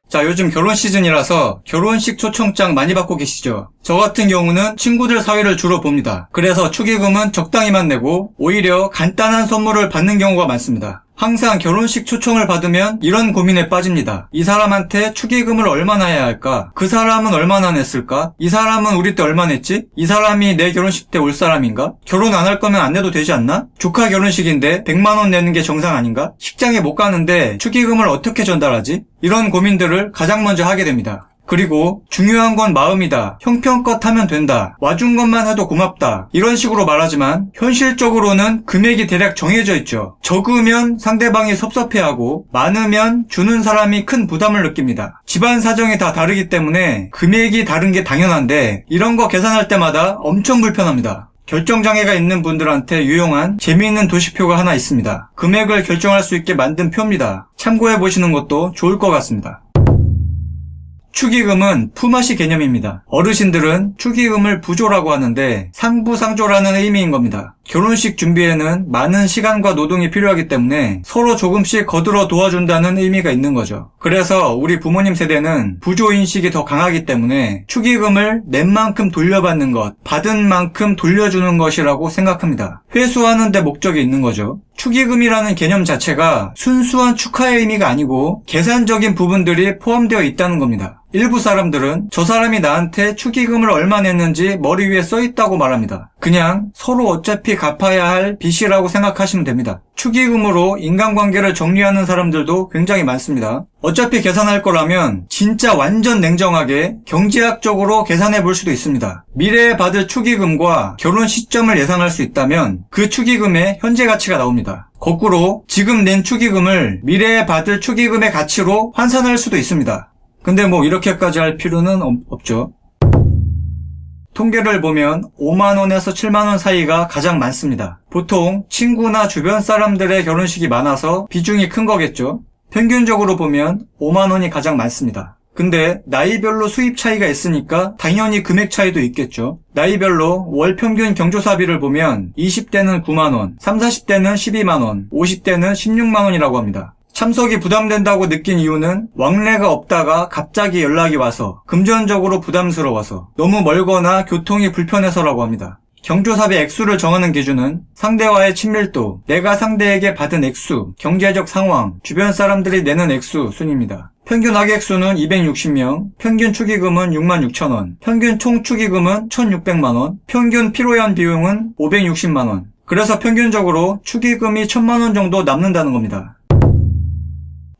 자, 요즘 결혼 시즌이라서 결혼식 초청장 많이 받고 계시죠? 저 같은 경우는 친구들 사회를 주로 봅니다. 그래서 축의금은 적당히만 내고 오히려 간단한 선물을 받는 경우가 많습니다. 항상 결혼식 초청을 받으면 이런 고민에 빠집니다. 이 사람한테 축의금을 얼마나 해야 할까? 그 사람은 얼마나 냈을까? 이 사람은 우리 때 얼마 냈지? 이 사람이 내 결혼식 때 올 사람인가? 결혼 안 할 거면 안 내도 되지 않나? 조카 결혼식인데 100만 원 내는 게 정상 아닌가? 식장에 못 가는데 축의금을 어떻게 전달하지? 이런 고민들을 가장 먼저 하게 됩니다. 그리고 중요한 건 마음이다. 형편껏 하면 된다. 와준 것만 해도 고맙다. 이런 식으로 말하지만 현실적으로는 금액이 대략 정해져 있죠. 적으면 상대방이 섭섭해하고 많으면 주는 사람이 큰 부담을 느낍니다. 집안 사정이 다 다르기 때문에 금액이 다른 게 당연한데 이런 거 계산할 때마다 엄청 불편합니다. 결정장애가 있는 분들한테 유용한 재미있는 도식표가 하나 있습니다. 금액을 결정할 수 있게 만든 표입니다. 참고해보시는 것도 좋을 것 같습니다. 축의금은 품앗이 개념입니다. 어르신들은 축의금을 부조라고 하는데 상부상조라는 의미인 겁니다. 결혼식 준비에는 많은 시간과 노동이 필요하기 때문에 서로 조금씩 거들어 도와준다는 의미가 있는 거죠. 그래서 우리 부모님 세대는 부조인식이 더 강하기 때문에 축의금을 낸 만큼 돌려받는 것, 받은 만큼 돌려주는 것이라고 생각합니다. 회수하는 데 목적이 있는 거죠. 축의금이라는 개념 자체가 순수한 축하의 의미가 아니고 계산적인 부분들이 포함되어 있다는 겁니다. 일부 사람들은 저 사람이 나한테 축의금을 얼마 냈는지 머리 위에 써있다고 말합니다. 그냥 서로 어차피 갚아야 할 빚이라고 생각하시면 됩니다. 축의금으로 인간관계를 정리하는 사람들도 굉장히 많습니다. 어차피 계산할 거라면 진짜 완전 냉정하게 경제학적으로 계산해 볼 수도 있습니다. 미래에 받을 축의금과 결혼 시점을 예상할 수 있다면 그 축의금의 현재 가치가 나옵니다. 거꾸로 지금 낸 축의금을 미래에 받을 축의금의 가치로 환산할 수도 있습니다. 근데 뭐 이렇게까지 할 필요는 없죠. 통계를 보면 5만원에서 7만원 사이가 가장 많습니다. 보통 친구나 주변 사람들의 결혼식이 많아서 비중이 큰 거겠죠. 평균적으로 보면 5만원이 가장 많습니다. 근데 나이별로 수입 차이가 있으니까 당연히 금액 차이도 있겠죠. 나이별로 월 평균 경조사비를 보면 20대는 9만원, 30, 40대는 12만원, 50대는 16만원이라고 합니다. 참석이 부담된다고 느낀 이유는 왕래가 없다가 갑자기 연락이 와서 금전적으로 부담스러워서 너무 멀거나 교통이 불편해서라고 합니다. 경조사비 액수를 정하는 기준은 상대와의 친밀도, 내가 상대에게 받은 액수, 경제적 상황, 주변 사람들이 내는 액수 순입니다. 평균 하객수는 260명, 평균 축의금은 66,000원, 평균 총 축의금은 1,600만원, 평균 피로연 비용은 560만원. 그래서 평균적으로 축의금이 1,000만원 정도 남는다는 겁니다.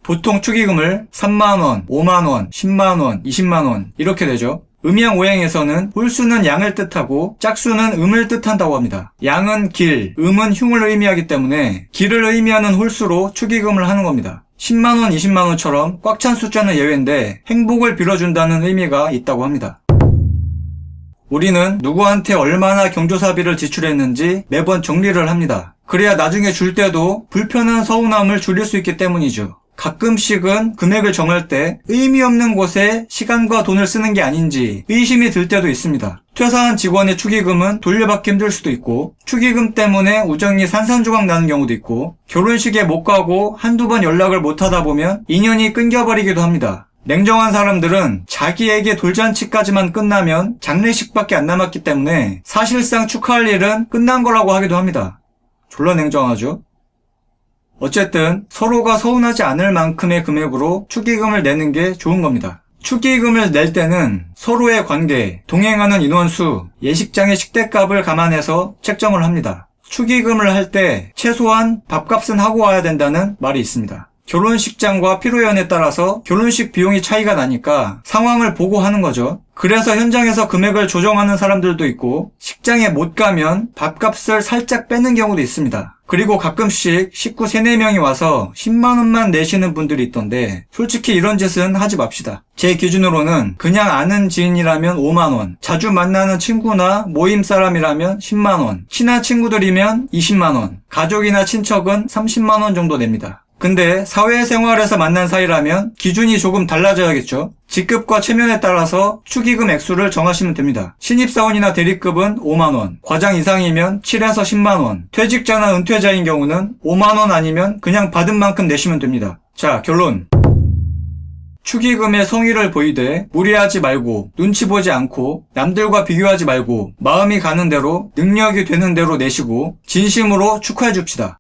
보통 축의금을 3만원, 5만원, 10만원, 20만원 이렇게 되죠. 음양오행에서는 홀수는 양을 뜻하고 짝수는 음을 뜻한다고 합니다. 양은 길, 음은 흉을 의미하기 때문에 길을 의미하는 홀수로 축의금을 하는 겁니다. 10만원, 20만원처럼 꽉 찬 숫자는 예외인데 행복을 빌어준다는 의미가 있다고 합니다. 우리는 누구한테 얼마나 경조사비를 지출했는지 매번 정리를 합니다. 그래야 나중에 줄 때도 불편한 서운함을 줄일 수 있기 때문이죠. 가끔씩은 금액을 정할 때 의미 없는 곳에 시간과 돈을 쓰는 게 아닌지 의심이 들 때도 있습니다. 퇴사한 직원의 축의금은 돌려받기 힘들 수도 있고 축의금 때문에 우정이 산산조각 나는 경우도 있고 결혼식에 못 가고 한두 번 연락을 못 하다 보면 인연이 끊겨버리기도 합니다. 냉정한 사람들은 자기에게 돌잔치까지만 끝나면 장례식밖에 안 남았기 때문에 사실상 축하할 일은 끝난 거라고 하기도 합니다. 졸라 냉정하죠? 어쨌든 서로가 서운하지 않을 만큼의 금액으로 축의금을 내는 게 좋은 겁니다. 축의금을 낼 때는 서로의 관계, 동행하는 인원수, 예식장의 식대값을 감안해서 책정을 합니다. 축의금을 할 때 최소한 밥값은 하고 와야 된다는 말이 있습니다. 결혼식장과 피로연에 따라서 결혼식 비용이 차이가 나니까 상황을 보고 하는 거죠. 그래서 현장에서 금액을 조정하는 사람들도 있고 식장에 못 가면 밥값을 살짝 빼는 경우도 있습니다. 그리고 가끔씩 식구 3-4명이 와서 10만원만 내시는 분들이 있던데 솔직히 이런 짓은 하지 맙시다. 제 기준으로는 그냥 아는 지인이라면 5만원, 자주 만나는 친구나 모임 사람이라면 10만원, 친한 친구들이면 20만원, 가족이나 친척은 30만원 정도 냅니다. 근데 사회생활에서 만난 사이라면 기준이 조금 달라져야겠죠. 직급과 체면에 따라서 축의금 액수를 정하시면 됩니다. 신입사원이나 대리급은 5만원, 과장 이상이면 7에서 10만원, 퇴직자나 은퇴자인 경우는 5만원 아니면 그냥 받은 만큼 내시면 됩니다. 자, 결론. 축의금의 성의를 보이되 무리하지 말고 눈치 보지 않고 남들과 비교하지 말고 마음이 가는 대로 능력이 되는 대로 내시고 진심으로 축하해 줍시다.